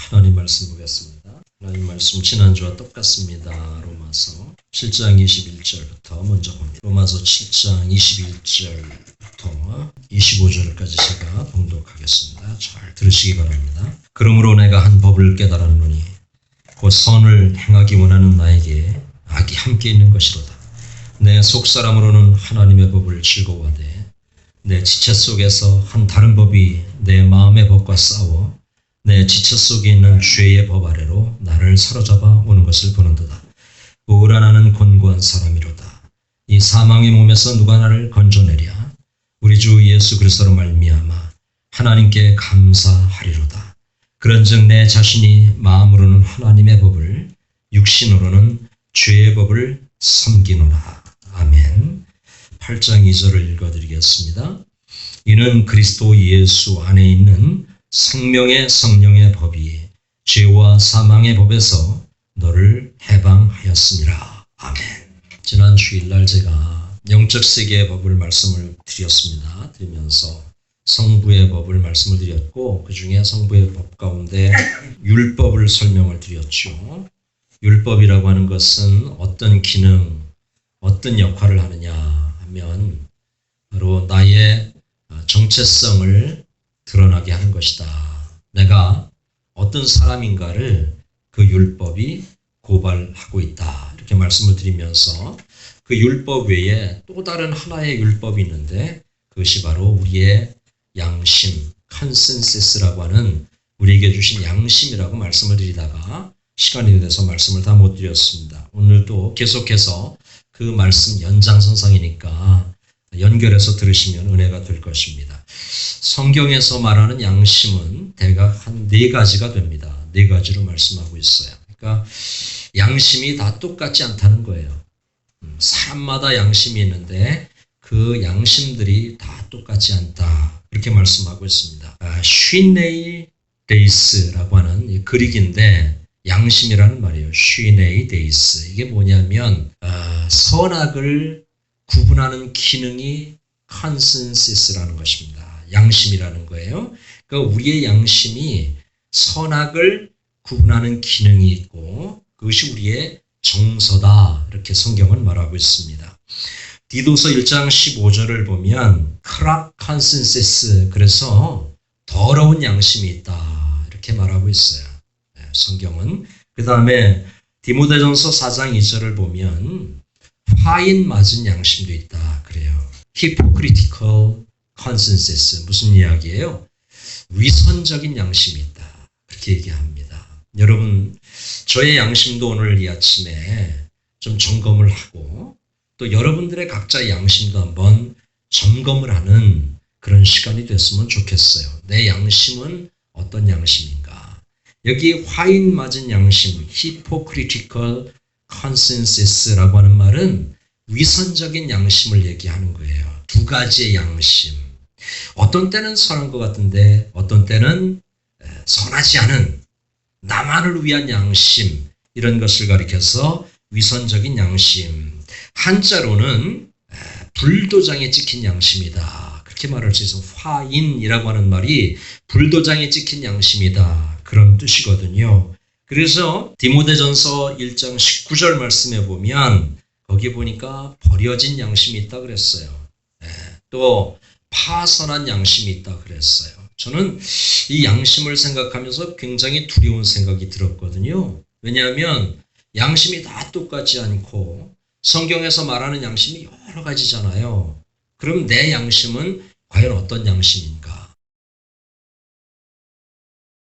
하나님 말씀 보겠습니다. 하나님 말씀 지난주와 똑같습니다. 로마서 7장 21절부터 먼저 봅니다. 로마서 7장 21절부터 25절까지 제가 봉독하겠습니다. 잘 들으시기 바랍니다. 그러므로 내가 한 법을 깨달았노니 곧 선을 행하기 원하는 나에게 악이 함께 있는 것이로다. 내 속사람으로는 하나님의 법을 즐거워하되 내 지체 속에서 한 다른 법이 내 마음의 법과 싸워 내 지체 속에 있는 죄의 법 아래로 나를 사로잡아 오는 것을 보는도다. 우울한 나는 곤고한 사람이로다. 이 사망의 몸에서 누가 나를 건져내랴. 우리 주 예수 그리스도로 말미암아 하나님께 감사하리로다. 그런즉 내 자신이 마음으로는 하나님의 법을, 육신으로는 죄의 법을 섬기노라. 아멘. 8장 2절을 읽어드리겠습니다. 이는 그리스도 예수 안에 있는 생명의 성령의 법이 죄와 사망의 법에서 너를 해방하였습니라. 아멘. 지난 주일날 제가 영적 세계의 법을 말씀을 드리면서 성부의 법을 말씀을 드렸고, 그 중에 성부의 법 가운데 율법을 설명을 드렸죠. 율법이라고 하는 것은 어떤 기능, 어떤 역할을 하느냐 하면 바로 나의 정체성을 드러나게 하는 것이다. 내가 어떤 사람인가를 그 율법이 고발하고 있다. 이렇게 말씀을 드리면서 그 율법 외에 또 다른 하나의 율법이 있는데 그것이 바로 우리의 양심, 컨센서스라고 하는 우리에게 주신 양심이라고 말씀을 드리다가 시간이 돼서 말씀을 다 못 드렸습니다. 오늘도 계속해서 그 말씀 연장선상이니까 연결해서 들으시면 은혜가 될 것입니다. 성경에서 말하는 양심은 대략 한 4가지가 됩니다. 4가지로 말씀하고 있어요. 그러니까 양심이 다 똑같지 않다는 거예요. 사람마다 양심이 있는데 그 양심들이 다 똑같지 않다. 이렇게 말씀하고 있습니다. 슈네이 데이스라고 하는 그릭인데 양심이라는 말이에요. 슈네이 데이스. 이게 뭐냐면 선악을 구분하는 기능이 컨센서스라는 것입니다. 양심이라는 거예요. 그러니까 우리의 양심이 선악을 구분하는 기능이 있고 그것이 우리의 정서다. 이렇게 성경은 말하고 있습니다. 디도서 1장 15절을 보면 크랍 컨센서스, 그래서 더러운 양심이 있다. 이렇게 말하고 있어요. 성경은. 그 다음에 디모데전서 4장 2절을 보면 화인 맞은 양심도 있다. 그래요. hypocritical consensus. 무슨 이야기예요? 위선적인 양심이 있다. 그렇게 얘기합니다. 여러분, 저의 양심도 오늘 이 아침에 좀 점검을 하고 또 여러분들의 각자의 양심도 한번 점검을 하는 그런 시간이 됐으면 좋겠어요. 내 양심은 어떤 양심인가? 여기 화인 맞은 양심, hypocritical consensus라고 하는 말은 위선적인 양심을 얘기하는 거예요. 2가지의 양심. 어떤 때는 선한 것 같은데 어떤 때는 선하지 않은 나만을 위한 양심, 이런 것을 가리켜서 위선적인 양심. 한자로는 불도장에 찍힌 양심이다. 그렇게 말할 수 있어요. 화인이라고 하는 말이 불도장에 찍힌 양심이다. 그런 뜻이거든요. 그래서 디모데전서 1장 19절 말씀에 보면 거기 보니까 버려진 양심이 있다 그랬어요. 또 파선한 양심이 있다 그랬어요. 저는 이 양심을 생각하면서 굉장히 두려운 생각이 들었거든요. 왜냐하면 양심이 다 똑같지 않고 성경에서 말하는 양심이 여러 가지잖아요. 그럼 내 양심은 과연 어떤 양심인가?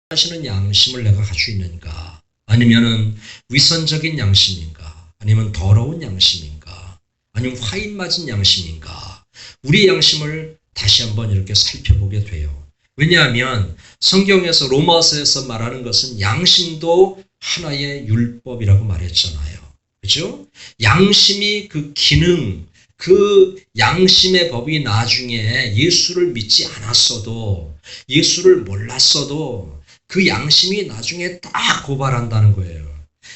하시는 양심을 내가 가지고 있는가? 아니면은 위선적인 양심인가? 아니면 더러운 양심인가? 아니면 화인 맞은 양심인가? 우리의 양심을 다시 한번 이렇게 살펴보게 돼요. 왜냐하면 성경에서 로마서에서 말하는 것은 양심도 하나의 율법이라고 말했잖아요. 그렇죠? 양심이 그 기능, 그 양심의 법이 나중에 예수를 믿지 않았어도, 예수를 몰랐어도 그 양심이 나중에 딱 고발한다는 거예요.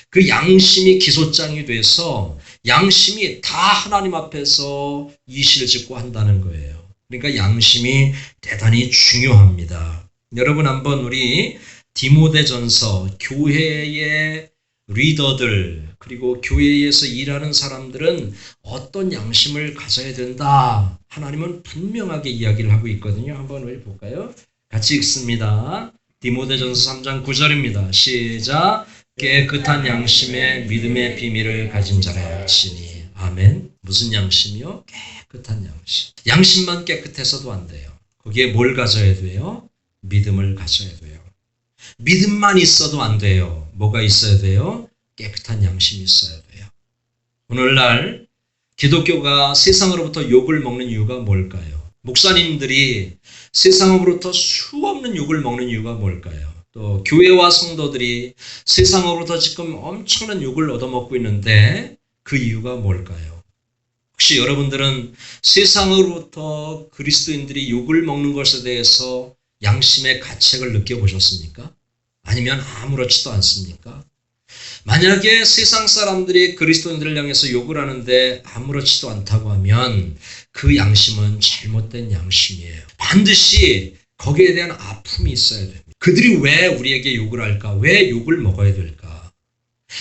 그 양심이 기소장이 돼서 양심이 다 하나님 앞에서 이실을 짓고 한다는 거예요. 그러니까 양심이 대단히 중요합니다. 여러분 한번 우리 디모데전서 교회의 리더들 그리고 교회에서 일하는 사람들은 어떤 양심을 가져야 된다. 하나님은 분명하게 이야기를 하고 있거든요. 한번 볼까요? 같이 읽습니다. 디모데전서 3장 9절입니다. 시작. 깨끗한 양심의 믿음의 비밀을 가진 자라 할지니. 아멘. 무슨 양심이요? 깨끗한 양심. 양심만 깨끗해서도 안 돼요. 거기에 뭘 가져야 돼요? 믿음을 가져야 돼요. 믿음만 있어도 안 돼요. 뭐가 있어야 돼요? 깨끗한 양심이 있어야 돼요. 오늘날 기독교가 세상으로부터 욕을 먹는 이유가 뭘까요? 목사님들이 세상으로부터 수없는 욕을 먹는 이유가 뭘까요? 또 교회와 성도들이 세상으로부터 지금 엄청난 욕을 얻어먹고 있는데 그 이유가 뭘까요? 혹시 여러분들은 세상으로부터 그리스도인들이 욕을 먹는 것에 대해서 양심의 가책을 느껴보셨습니까? 아니면 아무렇지도 않습니까? 만약에 세상 사람들이 그리스도인들을 향해서 욕을 하는데 아무렇지도 않다고 하면 그 양심은 잘못된 양심이에요. 반드시 거기에 대한 아픔이 있어야 됩니다. 그들이 왜 우리에게 욕을 할까? 왜 욕을 먹어야 될까?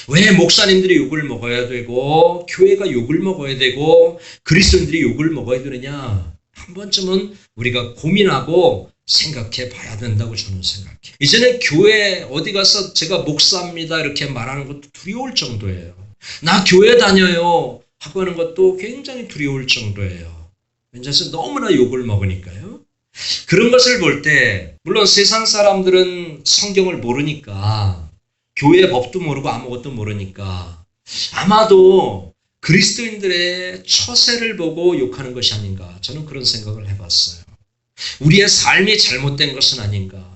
왜 목사님들이 욕을 먹어야 되고 교회가 욕을 먹어야 되고 그리스도인들이 욕을 먹어야 되느냐? 한 번쯤은 우리가 고민하고 생각해 봐야 된다고 저는 생각해요. 이제는 교회 어디 가서 제가 목사입니다 이렇게 말하는 것도 두려울 정도예요. 나 교회 다녀요 하고 하는 것도 굉장히 두려울 정도예요. 왜냐하면 너무나 욕을 먹으니까요. 그런 것을 볼 때 물론 세상 사람들은 성경을 모르니까 교회 법도 모르고 아무것도 모르니까 아마도 그리스도인들의 처세를 보고 욕하는 것이 아닌가 저는 그런 생각을 해봤어요. 우리의 삶이 잘못된 것은 아닌가.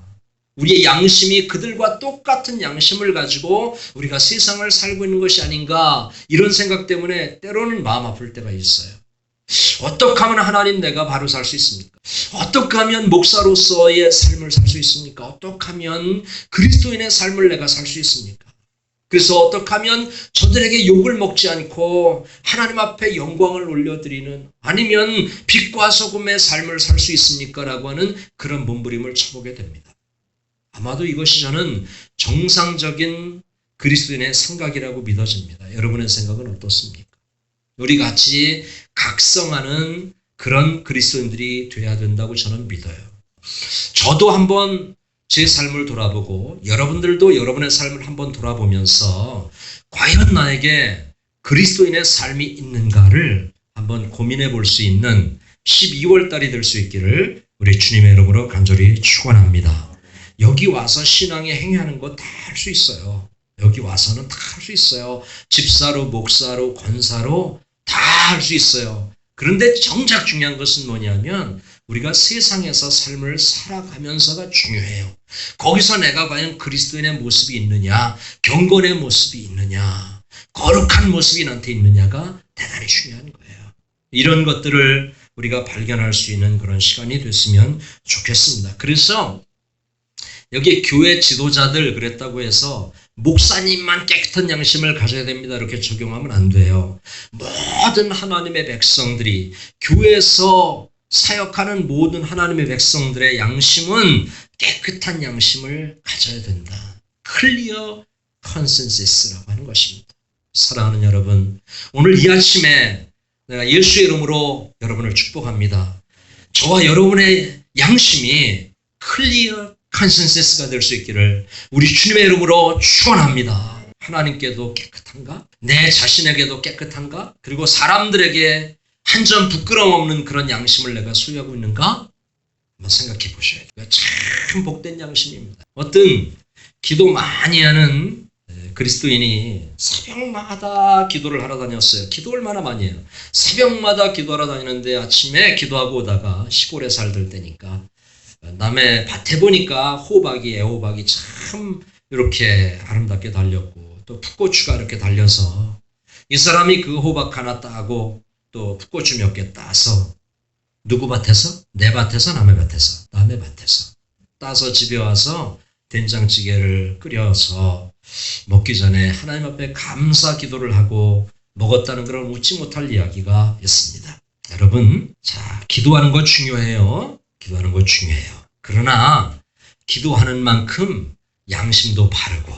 우리의 양심이 그들과 똑같은 양심을 가지고 우리가 세상을 살고 있는 것이 아닌가. 이런 생각 때문에 때로는 마음 아플 때가 있어요. 어떻게 하면 하나님 내가 바로 살 수 있습니까? 어떻게 하면 목사로서의 삶을 살 수 있습니까? 어떻게 하면 그리스도인의 삶을 내가 살 수 있습니까? 그래서 어떻게 하면 저들에게 욕을 먹지 않고 하나님 앞에 영광을 올려드리는 아니면 빛과 소금의 삶을 살 수 있습니까? 라고 하는 그런 몸부림을 쳐보게 됩니다. 아마도 이것이 저는 정상적인 그리스도인의 생각이라고 믿어집니다. 여러분의 생각은 어떻습니까? 우리 같이 각성하는 그런 그리스도인들이 돼야 된다고 저는 믿어요. 저도 한번 제 삶을 돌아보고 여러분들도 여러분의 삶을 한번 돌아보면서 과연 나에게 그리스도인의 삶이 있는가를 한번 고민해 볼 수 있는 12월 달이 될 수 있기를 우리 주님의 이름으로 간절히 축원합니다. 여기 와서 신앙에 행하는 거 다 할 수 있어요. 여기 와서는 다 할 수 있어요. 집사로, 목사로, 권사로 다 할 수 있어요. 그런데 정작 중요한 것은 뭐냐면 우리가 세상에서 삶을 살아가면서가 중요해요. 거기서 내가 과연 그리스도인의 모습이 있느냐, 경건의 모습이 있느냐, 거룩한 모습이 나한테 있느냐가 대단히 중요한 거예요. 이런 것들을 우리가 발견할 수 있는 그런 시간이 됐으면 좋겠습니다. 그래서 여기 교회 지도자들 그랬다고 해서 목사님만 깨끗한 양심을 가져야 됩니다. 이렇게 적용하면 안 돼요. 모든 하나님의 백성들이 교회에서 사역하는 모든 하나님의 백성들의 양심은 깨끗한 양심을 가져야 된다. 클리어 컨센서스라고 하는 것입니다. 사랑하는 여러분, 오늘 이 아침에 내가 예수의 이름으로 여러분을 축복합니다. 저와 여러분의 양심이 클리어 컨센서스가 될 수 있기를 우리 주님의 이름으로 축원합니다. 하나님께도 깨끗한가? 내 자신에게도 깨끗한가? 그리고 사람들에게 한 점 부끄러움 없는 그런 양심을 내가 소유하고 있는가? 한번 생각해 보셔야 돼요. 참 복된 양심입니다. 어떤 기도 많이 하는 그리스도인이 새벽마다 기도를 하러 다녔어요. 기도 얼마나 많이 해요. 새벽마다 기도하러 다니는데 아침에 기도하고 오다가 시골에 살들 때니까 남의 밭에 보니까 호박이, 애호박이 참 이렇게 아름답게 달렸고 또 풋고추가 이렇게 달려서 이 사람이 그 호박 하나 따고 또 풋고추 몇 개 따서 누구 밭에서? 내 밭에서? 남의 밭에서? 남의 밭에서 따서 집에 와서 된장찌개를 끓여서 먹기 전에 하나님 앞에 감사 기도를 하고 먹었다는 그런 웃지 못할 이야기가 있습니다. 여러분, 자, 기도하는 거 중요해요. 기도하는 거 중요해요. 그러나 기도하는 만큼 양심도 바르고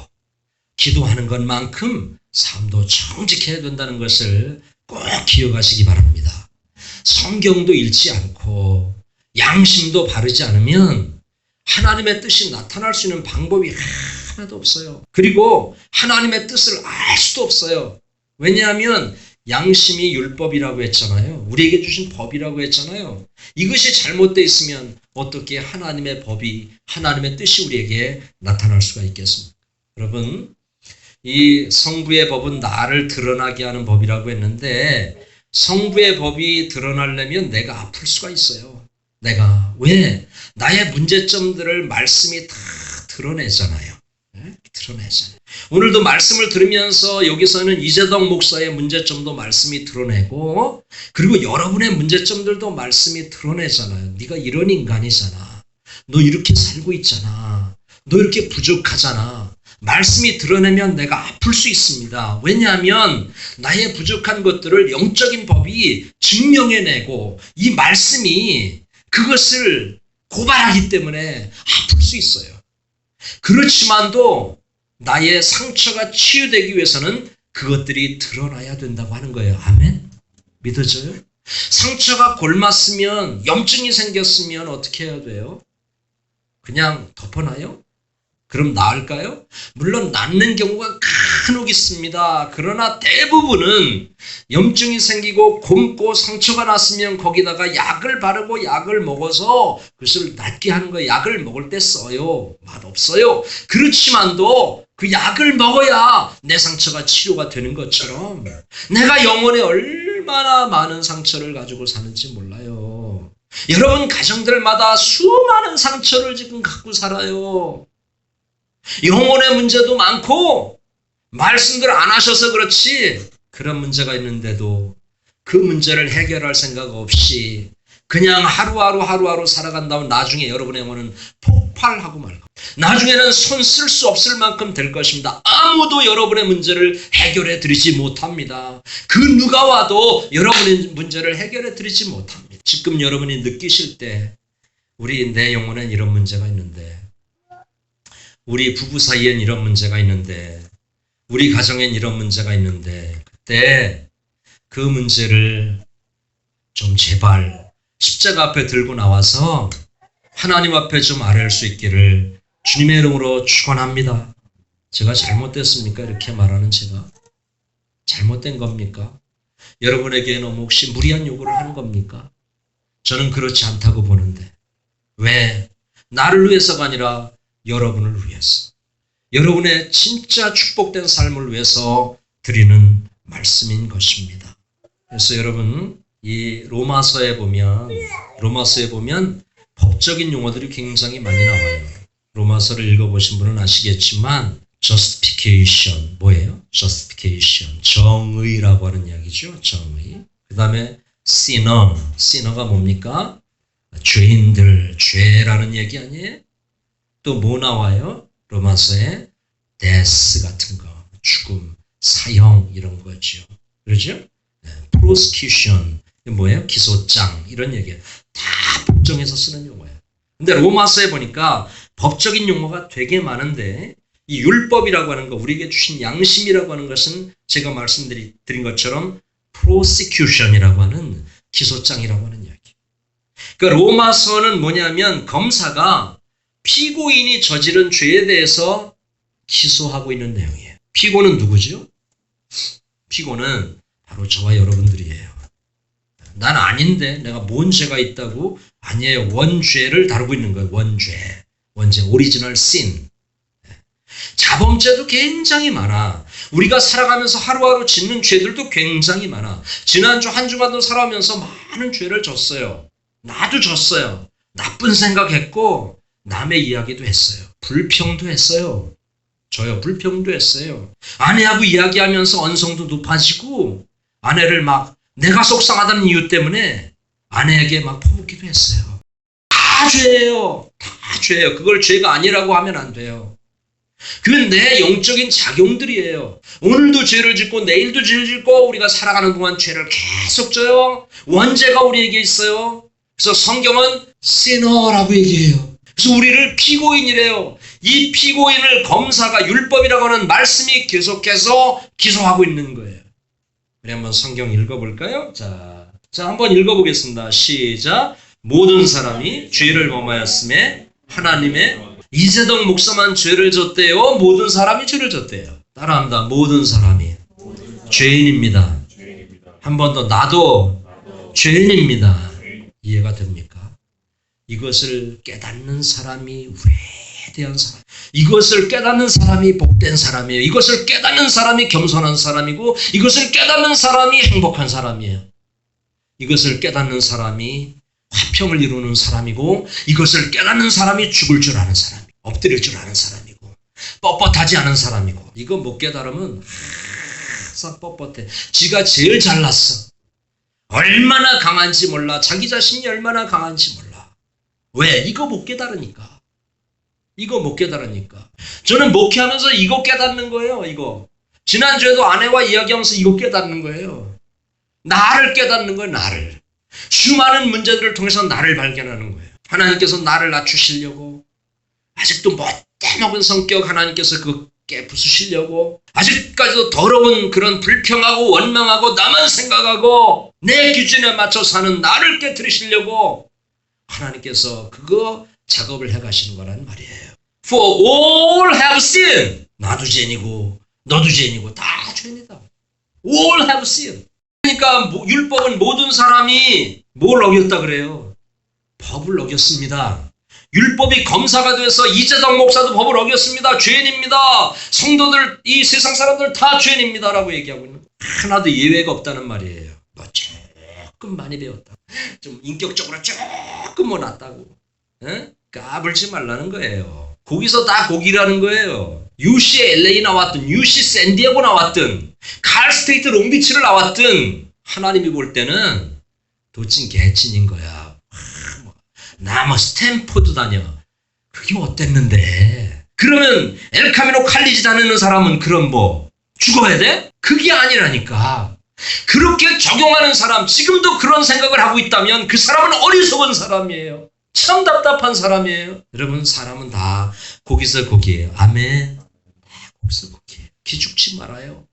기도하는 것만큼 삶도 정직해야 된다는 것을 꼭 기억하시기 바랍니다. 성경도 읽지 않고 양심도 바르지 않으면 하나님의 뜻이 나타날 수 있는 방법이 하나도 없어요. 그리고 하나님의 뜻을 알 수도 없어요. 왜냐하면 양심이 율법이라고 했잖아요. 우리에게 주신 법이라고 했잖아요. 이것이 잘못되어 있으면 어떻게 하나님의 법이, 하나님의 뜻이 우리에게 나타날 수가 있겠습니까? 여러분, 이 성부의 법은 나를 드러나게 하는 법이라고 했는데 성부의 법이 드러나려면 내가 아플 수가 있어요. 내가 왜? 나의 문제점들을 말씀이 다 드러내잖아요. 드러내잖아요. 오늘도 말씀을 들으면서 여기서는 이재덕 목사의 문제점도 말씀이 드러내고 그리고 여러분의 문제점들도 말씀이 드러내잖아요. 네가 이런 인간이잖아. 너 이렇게 살고 있잖아. 너 이렇게 부족하잖아. 말씀이 드러내면 내가 아플 수 있습니다. 왜냐하면 나의 부족한 것들을 영적인 법이 증명해내고 이 말씀이 그것을 고발하기 때문에 아플 수 있어요. 그렇지만도 나의 상처가 치유되기 위해서는 그것들이 드러나야 된다고 하는 거예요. 아멘? 믿어져요? 상처가 골맞으면, 염증이 생겼으면 어떻게 해야 돼요? 그냥 덮어놔요? 그럼 나을까요? 물론 낫는 경우가 간혹 있습니다. 그러나 대부분은 염증이 생기고 곪고 상처가 났으면 거기다가 약을 바르고 약을 먹어서 그것을 낫게 하는 거예요. 약을 먹을 때 써요. 맛없어요. 그렇지만도 그 약을 먹어야 내 상처가 치료가 되는 것처럼 내가 영혼에 얼마나 많은 상처를 가지고 사는지 몰라요. 여러분 가정들마다 수많은 상처를 지금 갖고 살아요. 영혼의 문제도 많고 말씀들 안 하셔서 그렇지 그런 문제가 있는데도 그 문제를 해결할 생각 없이 그냥 하루하루 살아간다면 나중에 여러분의 영혼은 폭발하고 말 겁니다. 나중에는 손 쓸 수 없을 만큼 될 것입니다. 아무도 여러분의 문제를 해결해 드리지 못합니다. 그 누가 와도 여러분의 문제를 해결해 드리지 못합니다. 지금 여러분이 느끼실 때 내 영혼엔 이런 문제가 있는데 우리 부부 사이엔 이런 문제가 있는데 우리 가정엔 이런 문제가 있는데 그때 그 문제를 좀 제발 십자가 앞에 들고 나와서 하나님 앞에 좀 아뢰할 수 있기를 주님의 이름으로 축원합니다. 제가 잘못됐습니까? 이렇게 말하는 제가 잘못된 겁니까? 여러분에게 너무 혹시 무리한 요구를 하는 겁니까? 저는 그렇지 않다고 보는데 왜? 나를 위해서가 아니라 여러분을 위해서 여러분의 진짜 축복된 삶을 위해서 드리는 말씀인 것입니다. 그래서 여러분 이 로마서에 보면 법적인 용어들이 굉장히 많이 나와요. 로마서를 읽어보신 분은 아시겠지만 justification 뭐예요? justification 정의라고 하는 이야기죠. 정의. 그 다음에 sinner가 뭡니까? 죄인들, 죄라는 얘기 아니에요? 또 뭐 나와요? 로마서에 death 같은 거, 죽음, 사형 이런 거죠. 그러죠? prosecution 뭐예요? 기소장 이런 얘기예요. 다 법정에서 쓰는 용어예요. 근데 로마서에 보니까 법적인 용어가 되게 많은데 이 율법이라고 하는 거, 우리에게 주신 양심이라고 하는 것은 제가 말씀드린 것처럼 prosecution이라고 하는 기소장이라고 하는 이야기. 그러니까 로마서는 뭐냐면 검사가 피고인이 저지른 죄에 대해서 기소하고 있는 내용이에요. 피고는 누구죠? 피고는 바로 저와 여러분들이에요. 난 아닌데 내가 뭔 죄가 있다고? 아니에요. 원죄를 다루고 있는 거예요. 원죄, 오리지널 신. 자범죄도 굉장히 많아. 우리가 살아가면서 하루하루 짓는 죄들도 굉장히 많아. 지난주 한 주간도 살아오면서 많은 죄를 졌어요. 나도 졌어요. 나쁜 생각했고 남의 이야기도 했어요. 불평도 했어요. 저요, 불평도 했어요. 아내하고 이야기하면서 언성도 높아지고 아내를 막 내가 속상하다는 이유 때문에 아내에게 막 퍼붓기도 했어요. 다 죄예요. 다 죄예요. 그걸 죄가 아니라고 하면 안 돼요. 그건 내 영적인 작용들이에요. 오늘도 죄를 짓고 내일도 죄를 짓고 우리가 살아가는 동안 죄를 계속 져요. 원죄가 우리에게 있어요. 그래서 성경은 sinner라고 얘기해요. 그래서 우리를 피고인이래요. 이 피고인을 검사가 율법이라고 하는 말씀이 계속해서 기소하고 있는 거예요. 우리 한번 성경 읽어볼까요? 자, 한번 읽어보겠습니다. 시작. 모든 사람이 죄를 범하였음에 하나님의 이재동 목사만 죄를 졌대요? 모든 사람이 죄를 졌대요? 따라합니다. 모든 사람이 죄인입니다. 한 번 더 나도 죄인입니다. 이해가 됩니까? 이것을 깨닫는 사람이 위대한 사람. 이것을 깨닫는 사람이 복된 사람이에요. 이것을 깨닫는 사람이 겸손한 사람이고 이것을 깨닫는 사람이 행복한 사람이에요. 이것을 깨닫는 사람이 화평을 이루는 사람이고 이것을 깨닫는 사람이 죽을 줄 아는 사람이고 엎드릴 줄 아는 사람이고 뻣뻣하지 않은 사람이고 이거 못 깨달으면 항상 뻣뻣해. 지가 제일 잘났어. 얼마나 강한지 몰라. 자기 자신이 얼마나 강한지 몰라. 왜? 이거 못 깨달으니까. 이거 못 깨달으니까. 저는 목회하면서 이거 깨닫는 거예요. 이거. 지난주에도 아내와 이야기하면서 이거 깨닫는 거예요. 나를 깨닫는 거예요. 나를. 수많은 문제들을 통해서 나를 발견하는 거예요. 하나님께서 나를 낮추시려고 아직도 못돼먹은 성격 하나님께서 그거 깨부수시려고 아직까지도 더러운 그런 불평하고 원망하고 나만 생각하고 내 기준에 맞춰 사는 나를 깨트리시려고 하나님께서 그거 작업을 해가시는 거란 말이에요. For all have sinned. 나도 죄인이고 너도 죄인이고 다 죄인이다. All have sinned. 그러니까 율법은 모든 사람이 뭘 어겼다 그래요? 법을 어겼습니다. 율법이 검사가 돼서 이재동 목사도 법을 어겼습니다. 죄인입니다. 성도들, 이 세상 사람들 다 죄인입니다라고 얘기하고 있는 거예요. 하나도 예외가 없다는 말이에요. 뭐 조금 많이 배웠다. 좀 인격적으로 조금 뭐 낫다고. 에? 까불지 말라는 거예요. 거기서 다 거기라는 거예요. UC LA 나왔든 UC 샌디에고 나왔든 칼스테이트 롱비치를 나왔든 하나님이 볼 때는 도찐 개찐인 거야. 나 뭐 스탠포드 다녀. 그게 어땠는데? 그러면 엘카미노 칼리지 다니는 사람은 그럼 뭐 죽어야 돼? 그게 아니라니까. 그렇게 적용하는 사람, 지금도 그런 생각을 하고 있다면 그 사람은 어리석은 사람이에요. 참 답답한 사람이에요. 여러분, 사람은 다 거기서 거기에요. 아멘. 거기서 거기에요. 기죽지 말아요.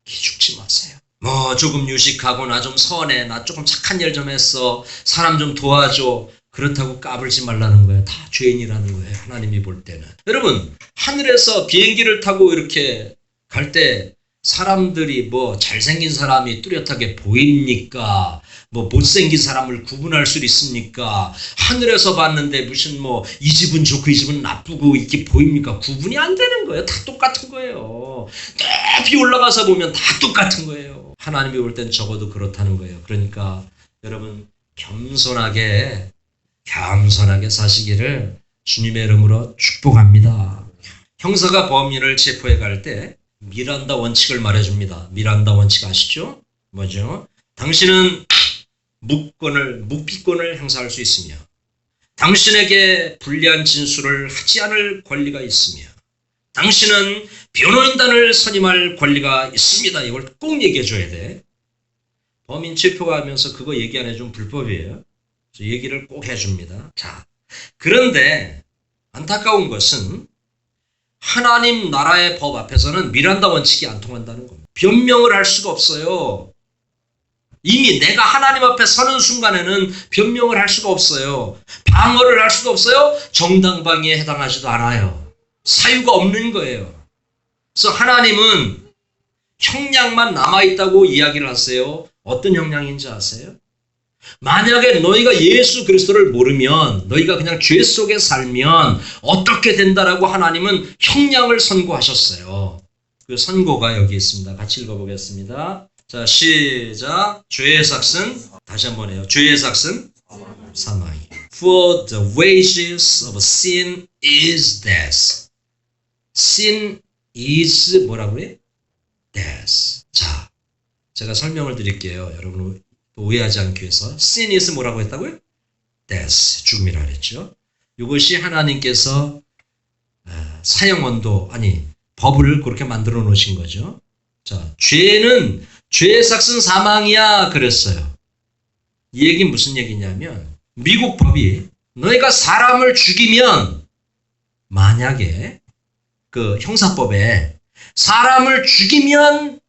기죽지 마세요. 뭐 조금 유식하고 나 좀 선해, 나 조금 착한 일 좀 했어, 사람 좀 도와줘, 그렇다고 까불지 말라는 거예요. 다 죄인이라는 거예요. 하나님이 볼 때는. 여러분, 하늘에서 비행기를 타고 이렇게 갈 때 사람들이 뭐 잘생긴 사람이 뚜렷하게 보입니까? 뭐 못생긴 사람을 구분할 수 있습니까? 하늘에서 봤는데 무슨 뭐 이 집은 좋고 이 집은 나쁘고 이렇게 보입니까? 구분이 안 되는 거예요. 다 똑같은 거예요. 높이 올라가서 보면 다 똑같은 거예요. 하나님이 볼 땐 적어도 그렇다는 거예요. 그러니까 여러분, 겸손하게 사시기를 주님의 이름으로 축복합니다. 형사가 범인을 체포해 갈 때 미란다 원칙을 말해줍니다. 미란다 원칙 아시죠? 뭐죠? 당신은 묵비권을 행사할 수 있으며 당신에게 불리한 진술을 하지 않을 권리가 있으며 당신은 변호인단을 선임할 권리가 있습니다. 이걸 꼭 얘기해 줘야 돼. 범인 체포가 하면서 그거 얘기 안 해주면 불법이에요. 그래서 얘기를 꼭 해줍니다. 자, 그런데 안타까운 것은 하나님 나라의 법 앞에서는 미란다 원칙이 안 통한다는 겁니다. 변명을 할 수가 없어요. 이미 내가 하나님 앞에 서는 순간에는 변명을 할 수가 없어요. 방어를 할 수도 없어요. 정당방위에 해당하지도 않아요. 사유가 없는 거예요. 그래서 하나님은 형량만 남아있다고 이야기를 하세요. 어떤 형량인지 아세요? 만약에 너희가 예수 그리스도를 모르면, 너희가 그냥 죄 속에 살면 어떻게 된다라고 하나님은 형량을 선고하셨어요. 그 선고가 여기 있습니다. 같이 읽어보겠습니다. 자, 시작. 죄의 삭은, 다시 한번 해요. 죄의 삭은 사망이. For the wages of sin is death. Sin is 뭐라고 그래? Death. 자, 제가 설명을 드릴게요. 여러분 오해하지 않기 위해서. Sin is 뭐라고 했다고요? Death. 죽음이라 그랬죠. 이것이 하나님께서 사형원도, 아니 법을 그렇게 만들어 놓으신 거죠. 자, 죄는, 죄의 삭은 사망이야 그랬어요. 이 얘기는 무슨 얘기냐면, 미국 법이 너희가 사람을 죽이면 만약에 그 형사법에 사람을 죽이면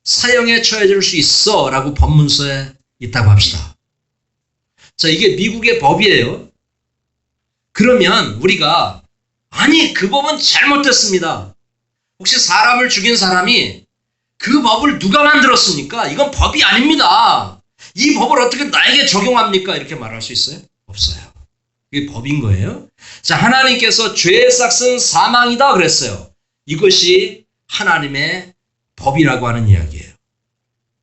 사형에 처해질 수 있어 라고 법문서에 있다고 합시다. 자, 이게 미국의 법이에요. 그러면 우리가 아니 그 법은 잘못됐습니다. 혹시 사람을 죽인 사람이 그 법을 누가 만들었습니까? 이건 법이 아닙니다. 이 법을 어떻게 나에게 적용합니까? 이렇게 말할 수 있어요? 없어요. 이게 법인 거예요. 자, 하나님께서 죄의 싹은 사망이다 그랬어요. 이것이 하나님의 법이라고 하는 이야기예요.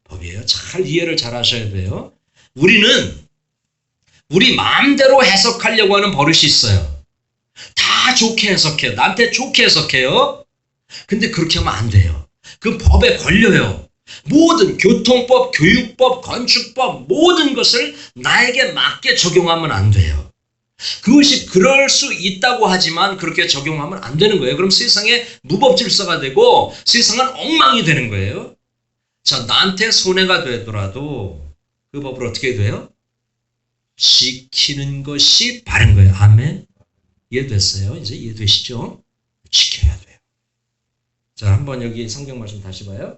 법이에요. 잘 이해를 잘 하셔야 돼요. 우리는 우리 마음대로 해석하려고 하는 버릇이 있어요. 다 좋게 해석해요. 나한테 좋게 해석해요. 근데 그렇게 하면 안 돼요. 그 법에 걸려요. 모든 교통법, 교육법, 건축법 모든 것을 나에게 맞게 적용하면 안 돼요. 그것이 그럴 수 있다고 하지만 그렇게 적용하면 안 되는 거예요. 그럼 세상에 무법질서가 되고 세상은 엉망이 되는 거예요. 자, 나한테 손해가 되더라도 그 법을 어떻게 돼요? 지키는 것이 바른 거예요. 아멘. 이해됐어요? 이제 이해되시죠? 지켜야 돼요. 자, 한번 여기 성경 말씀 다시 봐요.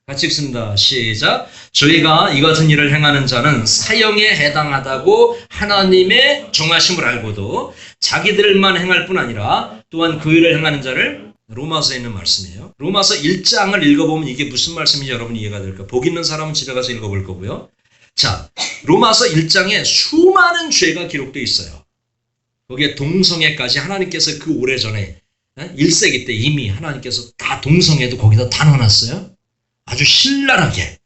같이 읽습니다. 시작. 저희가 이 같은 일을 행하는 자는 사형에 해당하다고 하나님의 정하심을 알고도 자기들만 행할 뿐 아니라 또한 그 일을 행하는 자를 로마서에 있는 말씀이에요. 로마서 1장을 읽어보면 이게 무슨 말씀인지 여러분이 이해가 될까? 복 있는 사람은 집에 가서 읽어볼 거고요. 자, 로마서 1장에 수많은 죄가 기록되어 있어요. 거기에 동성애까지 하나님께서 그 오래전에 1세기 때 이미 하나님께서 다 동성애도 거기다 다 넣어놨어요. 아주 신랄하게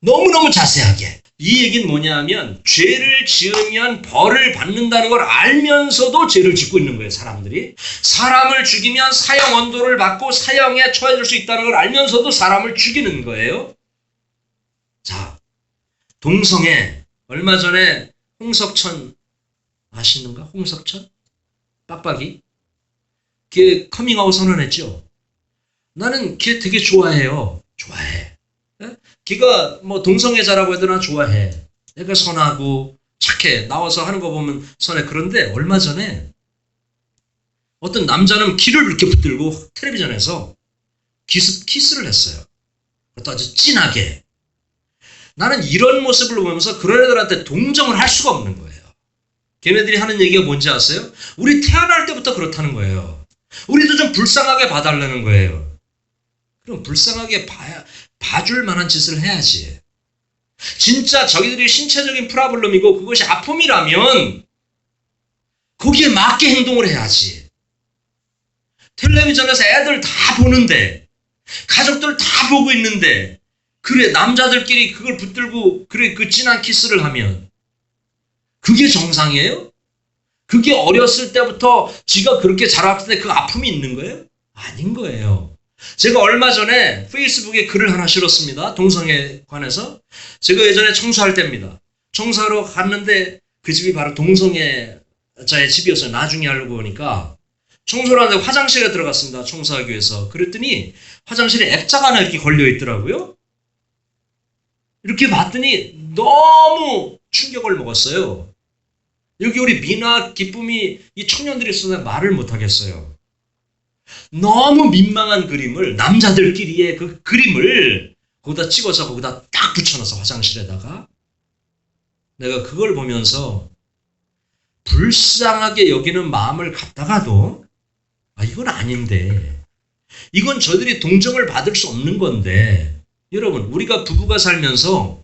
너무너무 자세하게. 이 얘기는 뭐냐 하면 죄를 지으면 벌을 받는다는 걸 알면서도 죄를 짓고 있는 거예요. 사람들이. 사람을 죽이면 사형 언도를 받고 사형에 처해질 수 있다는 걸 알면서도 사람을 죽이는 거예요. 자, 동성애. 얼마 전에 홍석천 아시는가? 홍석천? 빡빡이? 걔 커밍아웃 선언했죠. 나는 걔 되게 좋아해요. 좋아해. 걔가 뭐 동성애자라고 해도 난 좋아해. 애가 선하고 착해. 나와서 하는 거 보면 선해. 그런데 얼마 전에 어떤 남자는 키를 이렇게 붙들고 텔레비전에서 키스를 했어요. 그것도 아주 진하게. 나는 이런 모습을 보면서 그런 애들한테 동정을 할 수가 없는 거예요. 걔네들이 하는 얘기가 뭔지 아세요? 우리 태어날 때부터 그렇다는 거예요. 우리도 좀 불쌍하게 봐달라는 거예요. 그럼 불쌍하게 봐줄 만한 짓을 해야지. 진짜 저희들이 신체적인 프라블럼이고 그것이 아픔이라면 거기에 맞게 행동을 해야지. 텔레비전에서 애들 다 보는데 가족들 다 보고 있는데 그래 남자들끼리 그걸 붙들고 그래 그 진한 키스를 하면 그게 정상이에요? 그게 어렸을 때부터 지가 그렇게 자랐을 때 그 아픔이 있는 거예요? 아닌 거예요. 제가 얼마 전에 페이스북에 글을 하나 실었습니다. 동성애에 관해서. 제가 예전에 청소할 때입니다. 청소하러 갔는데 그 집이 바로 동성애자의 집이었어요. 나중에 알고 보니까. 청소를 하는데 화장실에 들어갔습니다. 청소하기 위해서. 그랬더니 화장실에 액자가 하나 이렇게 걸려 있더라고요. 이렇게 봤더니 너무 충격을 먹었어요. 여기 우리 미나, 기쁨이 이 청년들이 있어서 말을 못하겠어요. 너무 민망한 그림을 남자들끼리의 그 그림을 거기다 찍어서 거기다 딱 붙여놔서 화장실에다가 내가 그걸 보면서 불쌍하게 여기는 마음을 갖다가도 이건 아닌데 이건 저들이 동정을 받을 수 없는 건데 여러분 우리가 부부가 살면서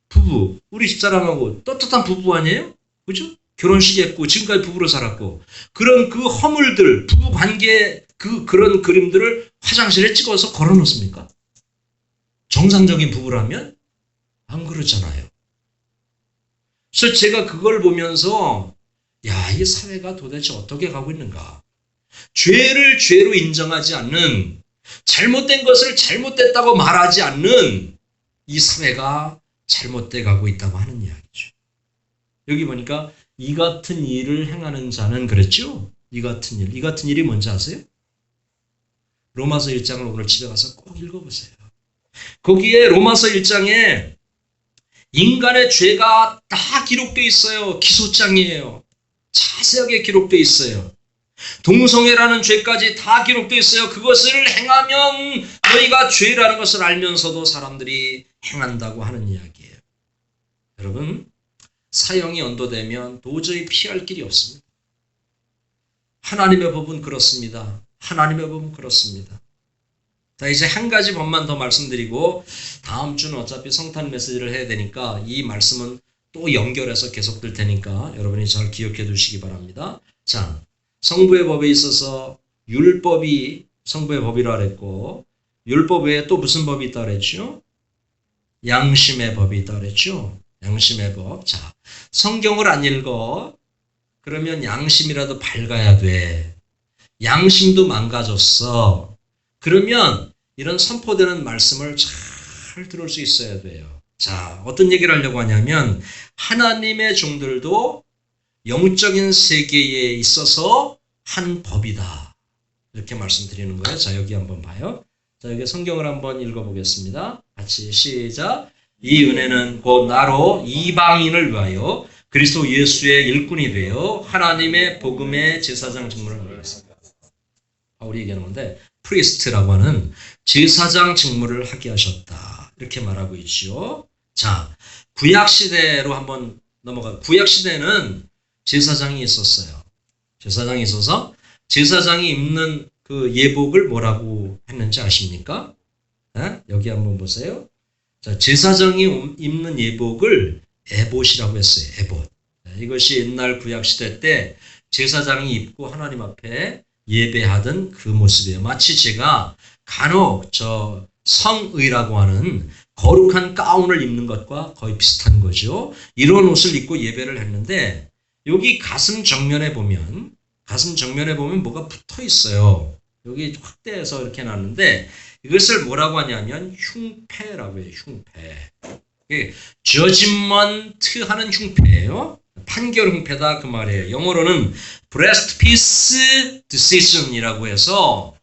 부부 우리 집사람하고 떳떳한 부부 아니에요? 그죠? 결혼식 했고 지금까지 부부로 살았고 그런 그 허물들 부부 관계 그런 그림들을 화장실에 찍어서 걸어 놓습니까? 정상적인 부부라면 안 그러잖아요. 그래서 제가 그걸 보면서 야, 이 사회가 도대체 어떻게 가고 있는가? 죄를 죄로 인정하지 않는 잘못된 것을 잘못됐다고 말하지 않는 이 사회가 잘못돼 가고 있다고 하는 이야기죠. 여기 보니까 이 같은 일을 행하는 자는 그랬죠? 이 같은 일. 이 같은 일이 뭔지 아세요? 로마서 1장을 오늘 집에 가서 꼭 읽어보세요. 거기에 로마서 1장에 인간의 죄가 다 기록되어 있어요. 기소장이에요. 자세하게 기록되어 있어요. 동성애라는 죄까지 다 기록되어 있어요. 그것을 행하면 너희가 죄라는 것을 알면서도 사람들이 행한다고 하는 이야기예요. 여러분, 사형이 언도되면 도저히 피할 길이 없습니다. 하나님의 법은 그렇습니다. 하나님의 법은 그렇습니다. 자, 이제 한 가지 법만 더 말씀드리고 다음 주는 어차피 성탄 메시지를 해야 되니까 이 말씀은 또 연결해서 계속될 테니까 여러분이 잘 기억해 두시기 바랍니다. 자, 성부의 법에 있어서 율법이 성부의 법이라 그랬고, 율법 외에 또 무슨 법이 있다 그랬죠? 양심의 법이 있다 그랬죠? 양심의 법. 자, 성경을 안 읽어. 그러면 양심이라도 밝아야 돼. 양심도 망가졌어. 그러면 이런 선포되는 말씀을 잘 들을 수 있어야 돼요. 자, 어떤 얘기를 하려고 하냐면 하나님의 종들도 영적인 세계에 있어서 한 법이다. 이렇게 말씀드리는 거예요. 자, 여기 한번 봐요. 자, 여기 성경을 한번 읽어보겠습니다. 같이 시작. 이 은혜는 곧 나로 이방인을 위하여 그리스도 예수의 일꾼이 되어 하나님의 복음의 제사장 직무를 하였습니다. 바울이 얘기하는 건데 프리스트라고 하는 제사장 직무를 하게 하셨다. 이렇게 말하고 있죠. 자, 구약시대로 한번 넘어가. 구약시대는 제사장이 있었어요. 제사장이 있어서 제사장이 입는 그 예복을 뭐라고 했는지 아십니까? 네? 여기 한번 보세요. 자, 제사장이 입는 예복을 에봇이라고 했어요. 에봇. 이것이 옛날 구약시대 때 제사장이 입고 하나님 앞에 예배하던 그 모습이에요. 마치 제가 간혹 성의라고 하는 거룩한 가운을 입는 것과 거의 비슷한 거죠. 이런 옷을 입고 예배를 했는데 여기 가슴 정면에 보면 뭐가 붙어 있어요. 여기 확대해서 이렇게 놨는데 이것을 뭐라고 하냐면 흉패라고 해요. 흉패. 저지먼트 하는 흉패예요. 판결 흉패다 그 말이에요. 영어로는 breast piece decision이라고 해서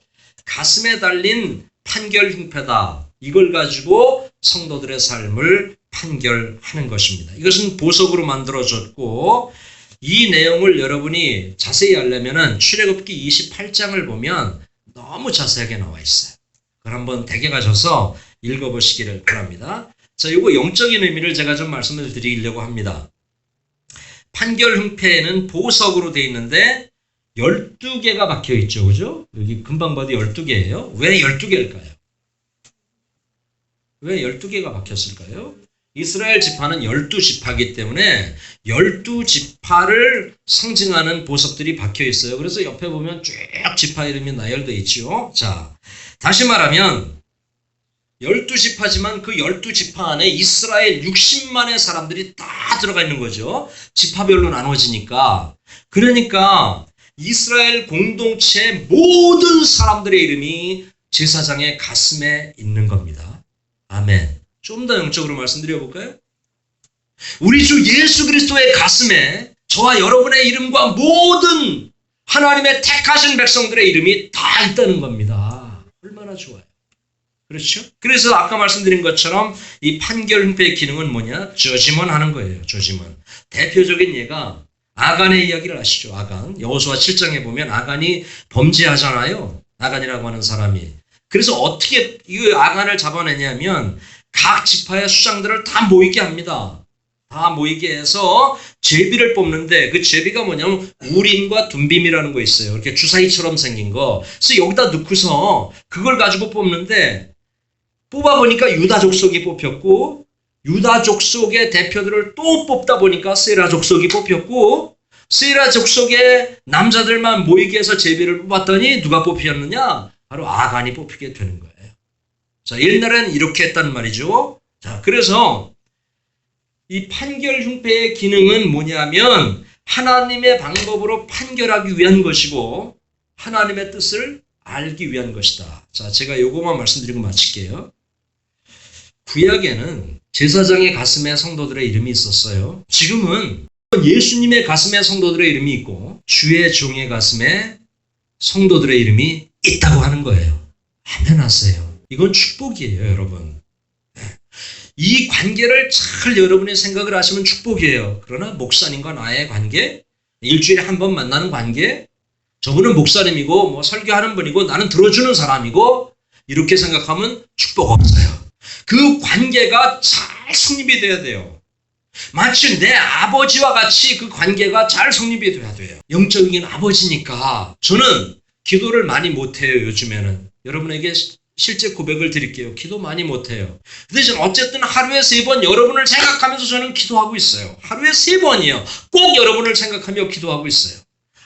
가슴에 달린 판결 흉패다. 이걸 가지고 성도들의 삶을 판결하는 것입니다. 이것은 보석으로 만들어졌고 이 내용을 여러분이 자세히 알려면 출애굽기 28장을 보면 너무 자세하게 나와 있어요. 그걸 한번 댁에 가셔서 읽어보시기를 바랍니다. 자, 이거 영적인 의미를 제가 좀 말씀을 드리려고 합니다. 판결 흉패에는 보석으로 되어 있는데 12개가 박혀 있죠. 그죠? 여기 금방 봐도 12개예요. 왜 12개일까요? 왜 12개가 박혔을까요? 이스라엘 지파는 12지파이기 때문에 12지파를 상징하는 보석들이 박혀 있어요. 그래서 옆에 보면 쭉 지파 이름이 나열되어 있죠. 자, 다시 말하면 12지파지만 그 12지파 안에 이스라엘 60만의 사람들이 다 들어가 있는 거죠. 지파별로 나눠지니까. 그러니까 이스라엘 공동체 모든 사람들의 이름이 제사장의 가슴에 있는 겁니다. 아멘. 좀 더 영적으로 말씀드려 볼까요? 우리 주 예수 그리스도의 가슴에 저와 여러분의 이름과 모든 하나님의 택하신 백성들의 이름이 다 있다는 겁니다. 얼마나 좋아요. 그렇죠? 그래서 아까 말씀드린 것처럼 이 판결 흉패의 기능은 뭐냐? 저지먼 하는 거예요. 저지먼. 대표적인 예가 아간의 이야기를 아시죠? 아간. 여호수아 7장에 보면 아간이 범죄하잖아요. 아간이라고 하는 사람이. 그래서 어떻게 이 아간을 잡아내냐면 각 지파의 수장들을 다 모이게 합니다. 다 모이게 해서 제비를 뽑는데 그 제비가 뭐냐면 우림과 둠빔이라는 거 있어요. 이렇게 주사위처럼 생긴 거. 그래서 여기다 넣고서 그걸 가지고 뽑는데 뽑아보니까 유다 족속이 뽑혔고 유다 족속의 대표들을 또 뽑다 보니까 세라 족속이 뽑혔고 세라 족속의 남자들만 모이게 해서 제비를 뽑았더니 누가 뽑혔느냐? 바로 아간이 뽑히게 되는 거예요. 자, 옛날엔 이렇게 했단 말이죠. 자, 그래서 이 판결 흉패의 기능은 뭐냐면 하나님의 방법으로 판결하기 위한 것이고 하나님의 뜻을 알기 위한 것이다. 자, 제가 요거만 말씀드리고 마칠게요. 구약에는 제사장의 가슴에 성도들의 이름이 있었어요. 지금은 예수님의 가슴에 성도들의 이름이 있고 주의 종의 가슴에 성도들의 이름이 있다고 하는 거예요. 아멘 하세요. 이건 축복이에요, 여러분. 이 관계를 잘 여러분이 생각을 하시면 축복이에요. 그러나 목사님과 나의 관계, 일주일에 한 번 만나는 관계, 저분은 목사님이고 뭐 설교하는 분이고 나는 들어주는 사람이고 이렇게 생각하면 축복 없어요. 그 관계가 잘 성립이 돼야 돼요. 마치 내 아버지와 같이 그 관계가 잘 성립이 돼야 돼요. 영적인 아버지니까 저는 기도를 많이 못해요. 요즘에는 여러분에게 실제 고백을 드릴게요. 기도 많이 못해요. 근데 저는 어쨌든 하루에 3번 여러분을 생각하면서 저는 기도하고 있어요. 하루에 3번이요. 꼭 여러분을 생각하며 기도하고 있어요.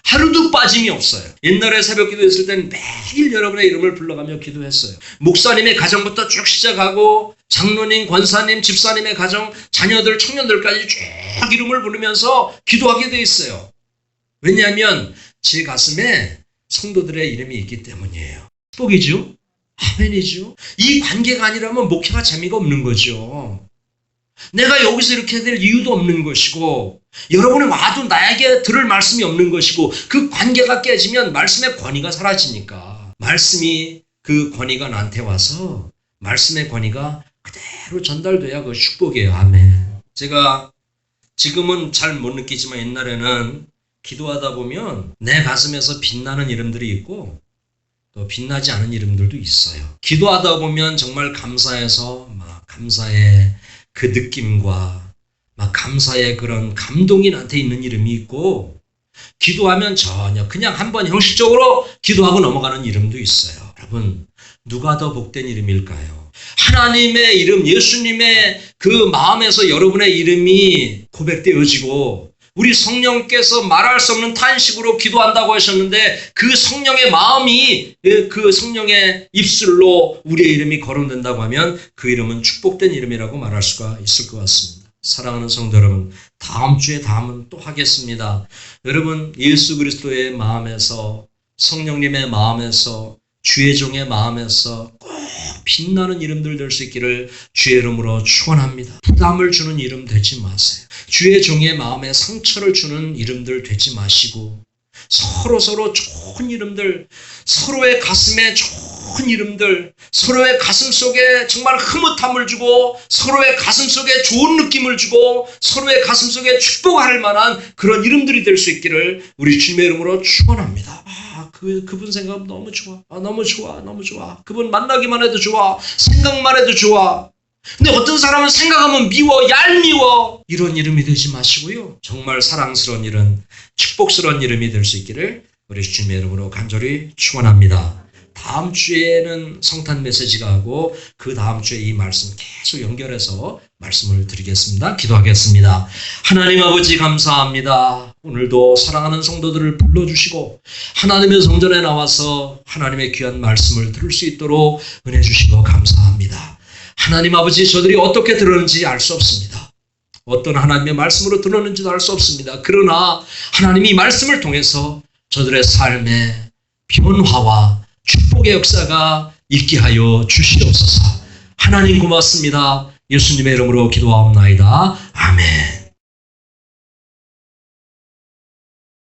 하루도 빠짐이 없어요. 옛날에 새벽 기도했을 때는 매일 여러분의 이름을 불러가며 기도했어요. 목사님의 가정부터 쭉 시작하고 장로님, 권사님, 집사님의 가정, 자녀들, 청년들까지 쭉 이름을 부르면서 기도하게 돼 있어요. 왜냐하면 제 가슴에 성도들의 이름이 있기 때문이에요. 축복이죠? 아멘이죠? 이 관계가 아니라면 목회가 재미가 없는 거죠. 내가 여기서 이렇게 해야 될 이유도 없는 것이고 여러분이 와도 나에게 들을 말씀이 없는 것이고 그 관계가 깨지면 말씀의 권위가 사라지니까 말씀이 그 권위가 나한테 와서 말씀의 권위가 그대로 전달돼야 그 축복이에요. 아멘. 제가 지금은 잘 못 느끼지만 옛날에는 기도하다 보면 내 가슴에서 빛나는 이름들이 있고 또 빛나지 않은 이름들도 있어요. 기도하다 보면 정말 감사해서 막 감사의 그 느낌과 막 감사의 그런 감동이 나한테 있는 이름이 있고 기도하면 전혀 그냥 한번 형식적으로 기도하고 넘어가는 이름도 있어요. 여러분 누가 더 복된 이름일까요? 하나님의 이름, 예수님의 그 마음에서 여러분의 이름이 고백되어지고 우리 성령께서 말할 수 없는 탄식으로 기도한다고 하셨는데 그 성령의 마음이 그 성령의 입술로 우리의 이름이 거론된다고 하면 그 이름은 축복된 이름이라고 말할 수가 있을 것 같습니다. 사랑하는 성도 여러분, 다음 주에 다음은 또 하겠습니다. 여러분 예수 그리스도의 마음에서 성령님의 마음에서 주의 종의 마음에서 꼭 빛나는 이름들 될 수 있기를 주의 이름으로 축원합니다. 부담을 주는 이름 되지 마세요. 주의 종의 마음에 상처를 주는 이름들 되지 마시고 서로 좋은 이름들, 서로의 가슴에 좋은 이름들, 서로의 가슴 속에 정말 흐뭇함을 주고 서로의 가슴 속에 좋은 느낌을 주고 서로의 가슴 속에 축복할 만한 그런 이름들이 될 수 있기를 우리 주님의 이름으로 축원합니다. 그분 생각 너무 좋아. 너무 좋아. 너무 좋아. 그분 만나기만 해도 좋아. 생각만 해도 좋아. 근데 어떤 사람은 생각하면 미워, 얄미워. 이런 이름이 되지 마시고요. 정말 사랑스러운 이름, 축복스러운 이름이 될 수 있기를 우리 주님의 이름으로 간절히 축원합니다. 다음 주에는 성탄 메시지가 하고 그 다음 주에 이 말씀 계속 연결해서 말씀을 드리겠습니다. 기도하겠습니다. 하나님 아버지 감사합니다. 오늘도 사랑하는 성도들을 불러주시고 하나님의 성전에 나와서 하나님의 귀한 말씀을 들을 수 있도록 은혜 주시고 감사합니다. 하나님 아버지 저들이 어떻게 들었는지 알 수 없습니다. 어떤 하나님의 말씀으로 들었는지도 알 수 없습니다. 그러나 하나님이 말씀을 통해서 저들의 삶의 변화와 축복의 역사가 있게 하여 주시옵소서. 하나님 고맙습니다. 예수님의 이름으로 기도하옵나이다. 아멘.